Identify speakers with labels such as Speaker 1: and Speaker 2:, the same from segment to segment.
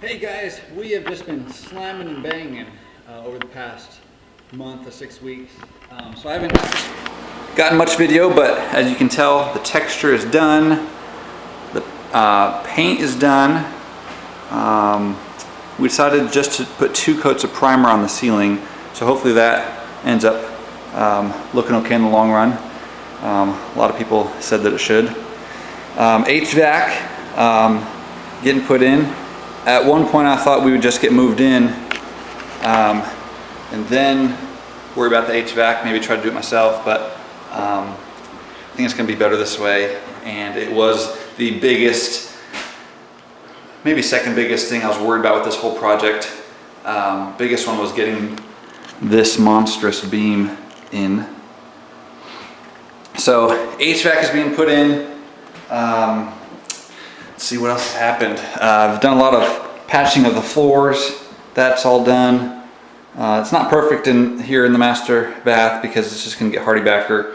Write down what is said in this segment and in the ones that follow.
Speaker 1: Hey guys, we have just been slamming and banging over the past month or 6 weeks. So I haven't gotten much video, but as you can tell, the texture is done. The paint is done. We decided just to put 2 coats of primer on the ceiling, so hopefully that ends up looking okay in the long run. A lot of people said that it should. HVAC getting put in. At one point I thought we would just get moved in and then worry about the HVAC, maybe try to do it myself, but I think it's going to be better this way. And it was the biggest, maybe second biggest thing I was worried about with this whole project. Biggest one was getting this monstrous beam in. So HVAC is being put in. Let's see what else has happened. I've done a lot of patching of the floors. That's all done. It's not perfect in here in the master bath because it's just going to get hardy backer.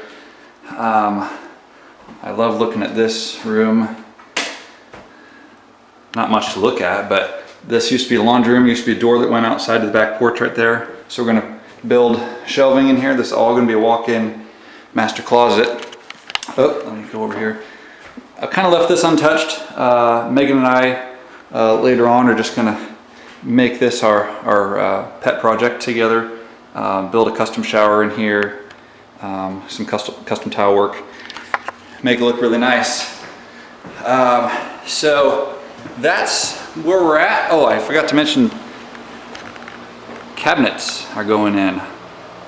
Speaker 1: I love looking at this room. Not much to look at, but this used to be a laundry room. Used to be a door that went outside to the back porch right there. So we're going to build shelving in here. This is all going to be a walk-in master closet. Oh, let me go over here. I kind of left this untouched. Megan and I later on are just going to make this our pet project together. Build a custom shower in here, some custom tile work, make it look really nice. So that's where we're at. Oh, I forgot to mention cabinets are going in.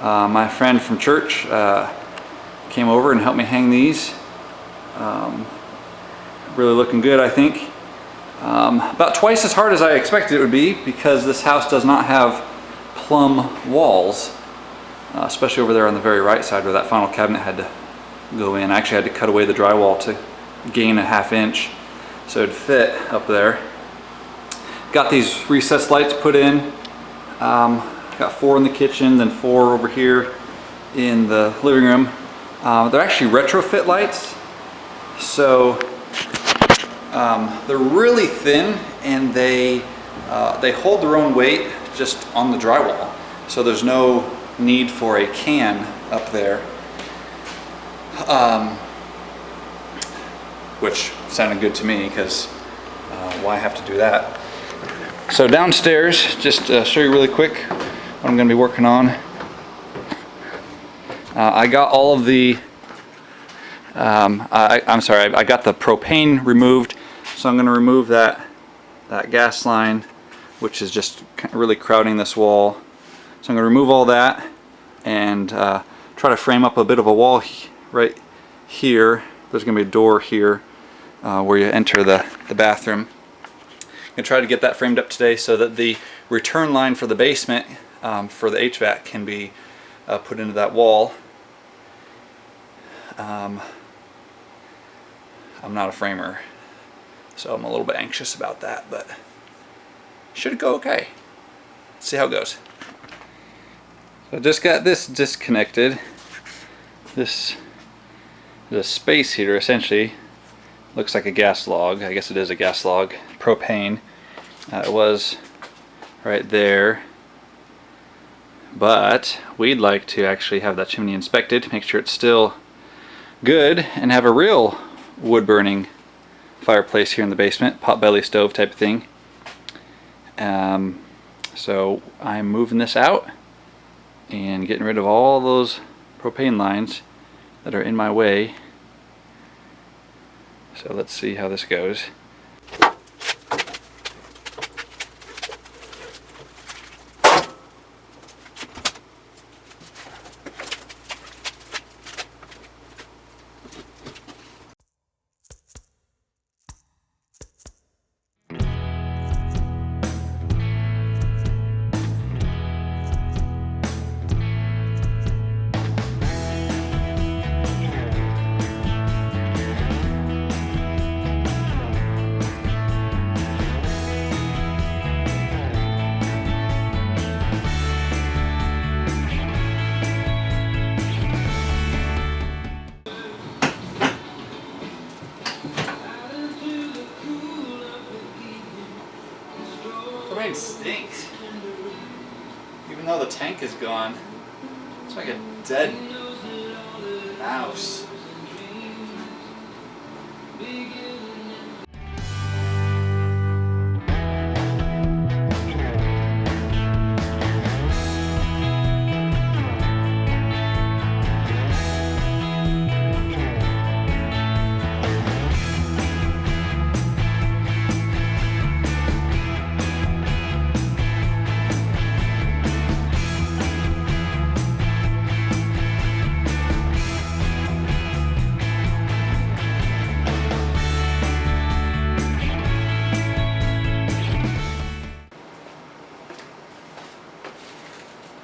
Speaker 1: My friend from church came over and helped me hang these. Really looking good, I think. About twice as hard as I expected it would be because this house does not have plumb walls, especially over there on the very right side where that final cabinet had to go in. I actually had to cut away the drywall to gain a ½ inch so it'd fit up there. Got these recessed lights put in. Got 4 in the kitchen, then 4 over here in the living room. They're actually retrofit lights, so they're really thin and they hold their own weight just on the drywall, so there's no need for a can up there, which sounded good to me because why have to do that? So downstairs, just to show you really quick what I'm going to be working on. I got all of the I'm sorry, I got the propane removed, so I'm going to remove that gas line, which is just really crowding this wall. So I'm going to remove all that and try to frame up a bit of a wall right here. There's going to be a door here where you enter the bathroom. I'm going to try to get that framed up today so that the return line for the basement for the HVAC can be put into that wall. I'm not a framer, so I'm a little bit anxious about that, but should go okay. Let's see how it goes. So I just got this disconnected. This is a space heater, essentially. Looks like a gas log. I guess it is a gas log. Propane. It was right there. But we'd like to actually have that chimney inspected, make sure it's still good, and have a real wood burning fireplace here in the basement, potbelly stove type of thing. So I'm moving this out and getting rid of all those propane lines that are in my way. So let's see how this goes. Propane stinks. Even though the tank is gone, it's like a dead mouse.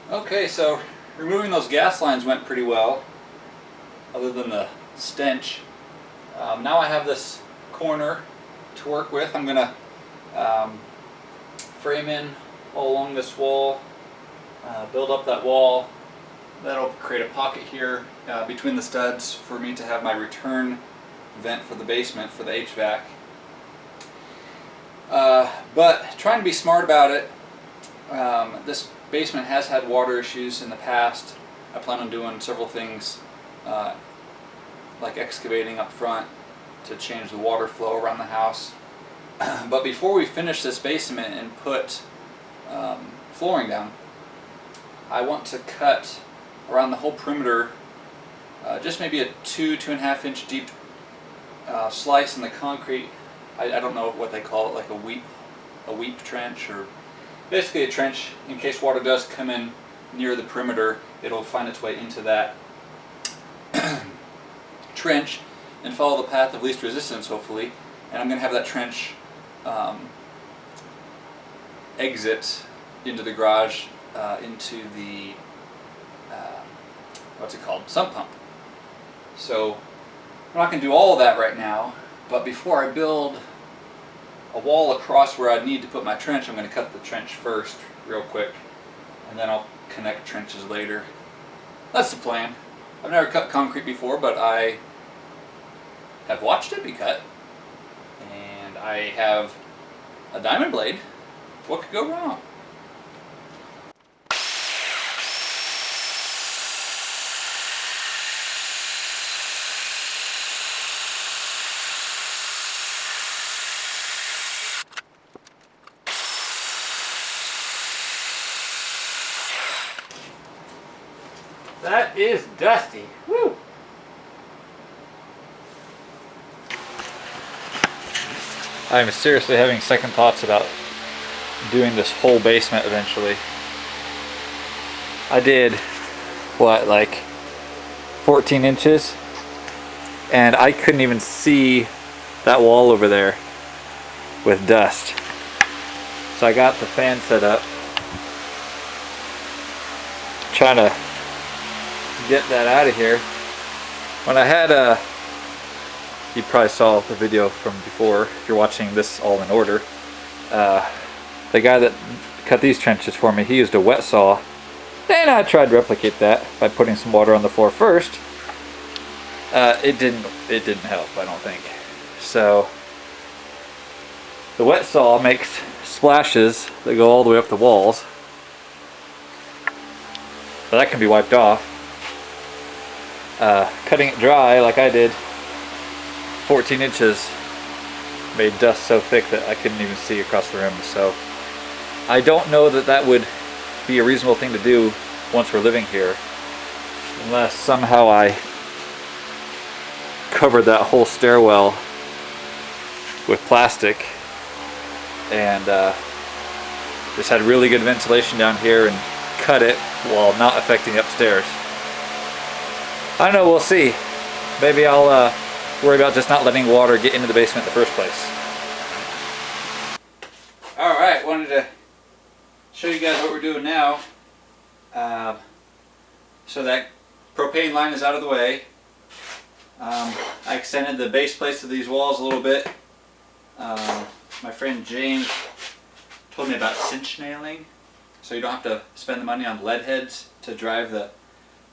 Speaker 1: Okay, so removing those gas lines went pretty well, other than the stench. Now I have this corner to work with. I'm going to frame in all along this wall, build up that wall. That'll create a pocket here between the studs for me to have my return vent for the basement for the HVAC. But trying to be smart about it. This basement has had water issues in the past. I plan on doing several things like excavating up front to change the water flow around the house. But before we finish this basement and put flooring down, I want to cut around the whole perimeter just maybe a 2.5 inch deep slice in the concrete. I don't know what they call it, like a weep trench, or basically a trench in case water does come in near the perimeter. It'll find its way into that trench and follow the path of least resistance, hopefully. And I'm going to have that trench exit into the garage, into the what's it called, sump pump. So I'm not going to do all of that right now, but before I build a wall across where I need to put my trench, I'm going to cut the trench first real quick, and then I'll connect trenches later. That's the plan. I've never cut concrete before, but I have watched it be cut, and I have a diamond blade. What could go wrong? That is dusty. Woo! I'm seriously having second thoughts about doing this whole basement eventually. I did, what, like 14 inches? And I couldn't even see that wall over there with dust. So I got the fan set up, trying to get that out of here. When I had you probably saw the video from before if you're watching this all in order. The guy that cut these trenches for me, he used a wet saw, and I tried to replicate that by putting some water on the floor first. It didn't help, I don't think. So the wet saw makes splashes that go all the way up the walls, but that can be wiped off. Cutting it dry like I did, 14 inches, made dust so thick that I couldn't even see across the room. So I don't know that that would be a reasonable thing to do once we're living here, unless somehow I covered that whole stairwell with plastic and just had really good ventilation down here and cut it while not affecting upstairs. I don't know, we'll see. Maybe I'll worry about just not letting water get into the basement in the first place. Alright, wanted to show you guys what we're doing now. So that propane line is out of the way. I extended the base plates of these walls a little bit. My friend James told me about cinch nailing, so you don't have to spend the money on lead heads to drive the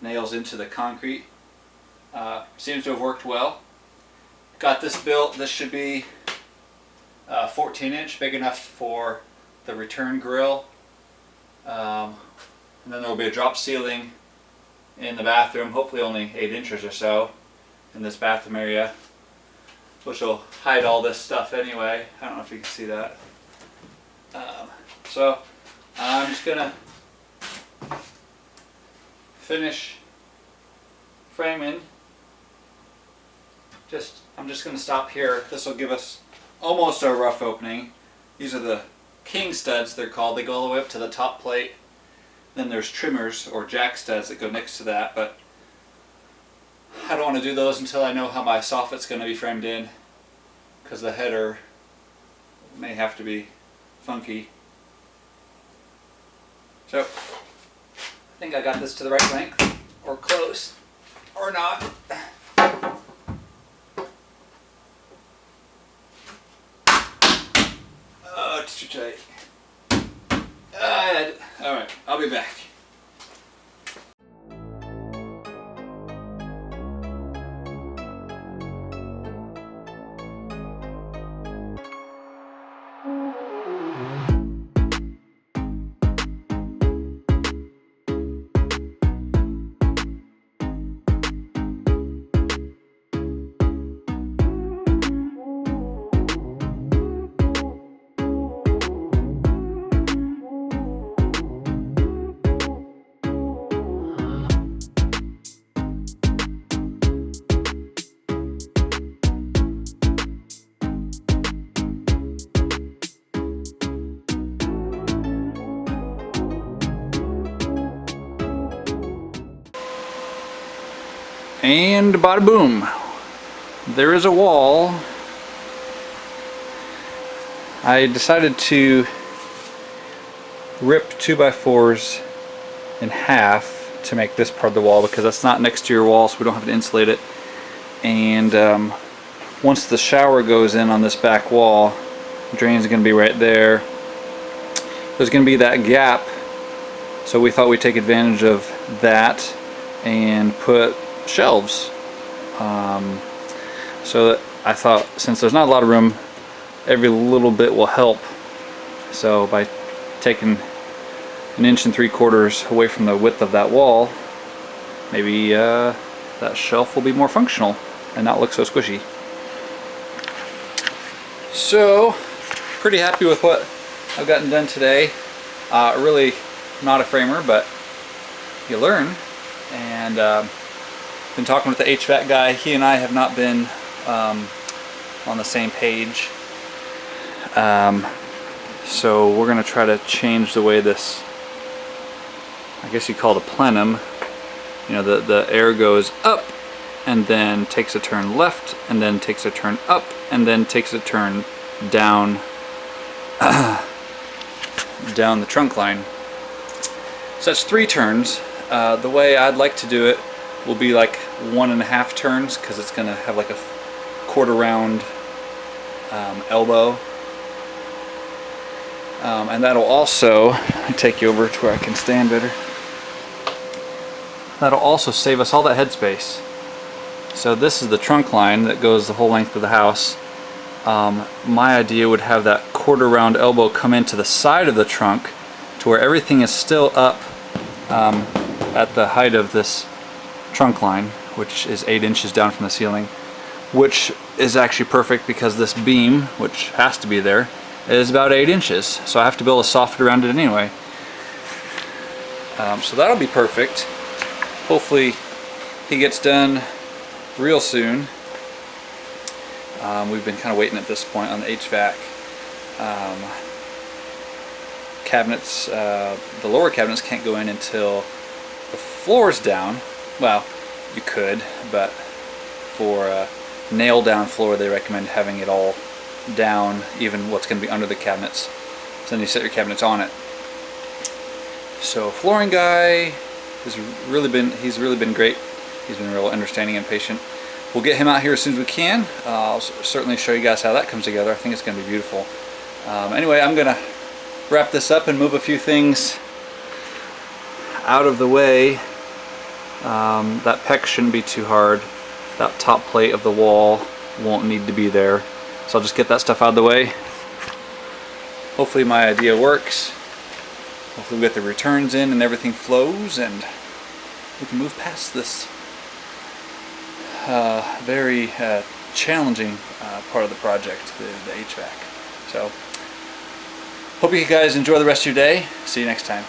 Speaker 1: nails into the concrete. Seems to have worked well. Got this built. This should be 14 inch, big enough for the return grill. And then there will be a drop ceiling in the bathroom, hopefully only 8 inches or so in this bathroom area, which will hide all this stuff anyway. I don't know if you can see that. So I'm just gonna finish framing. I'm just gonna stop here. This will give us almost a rough opening. These are the king studs, they're called. They go all the way up to the top plate. Then there's trimmers or jack studs that go next to that, but I don't want to do those until I know how my soffit's going to be framed in, because the header may have to be funky. So I think I got this to the right length, or close, or not. Oh, it's too tight. Alright, I'll be back. And bada boom, there is a wall. I decided to rip 2x4s in half to make this part of the wall, because that's not next to your wall, so we don't have to insulate it. And once the shower goes in on this back wall, the drain is going to be right there. There's going to be that gap, so we thought we'd take advantage of that and put shelves. So I thought, since there's not a lot of room, every little bit will help. So by taking 1 3/4 inches away from the width of that wall, maybe that shelf will be more functional and not look so squishy. So pretty happy with what I've gotten done today. Really not a framer, but you learn. And been talking with the HVAC guy. He and I have not been on the same page. So we're going to try to change the way this, I guess you call it a plenum. You know, the air goes up and then takes a turn left and then takes a turn up and then takes a turn down down the trunk line. So that's 3 turns. The way I'd like to do it will be like 1.5 turns, because it's going to have like a 1/4 round elbow. And that'll also take you over to where I can stand better. That'll also save us all that headspace. So this is the trunk line that goes the whole length of the house. My idea would have that 1/4 round elbow come into the side of the trunk to where everything is still up at the height of this trunk line, which is 8 inches down from the ceiling, which is actually perfect because this beam, which has to be there, is about 8 inches. So I have to build a soffit around it anyway. So that'll be perfect. Hopefully he gets done real soon. We've been kind of waiting at this point on the HVAC. Cabinets, the lower cabinets can't go in until the floor's down. Well, you could, but for a nail down floor they recommend having it all down, even what's going to be under the cabinets. So then you set your cabinets on it. So flooring guy he's really been great. He's been real understanding and patient. We'll get him out here as soon as we can. I'll certainly show you guys how that comes together. I think it's going to be beautiful. Anyway, I'm going to wrap this up and move a few things out of the way. That PEX shouldn't be too hard. That top plate of the wall won't need to be there. So I'll just get that stuff out of the way. hopefully my idea works. Hopefully we get the returns in and everything flows, and we can move past this very challenging part of the project, the HVAC. So, hope you guys enjoy the rest of your day. See you next time.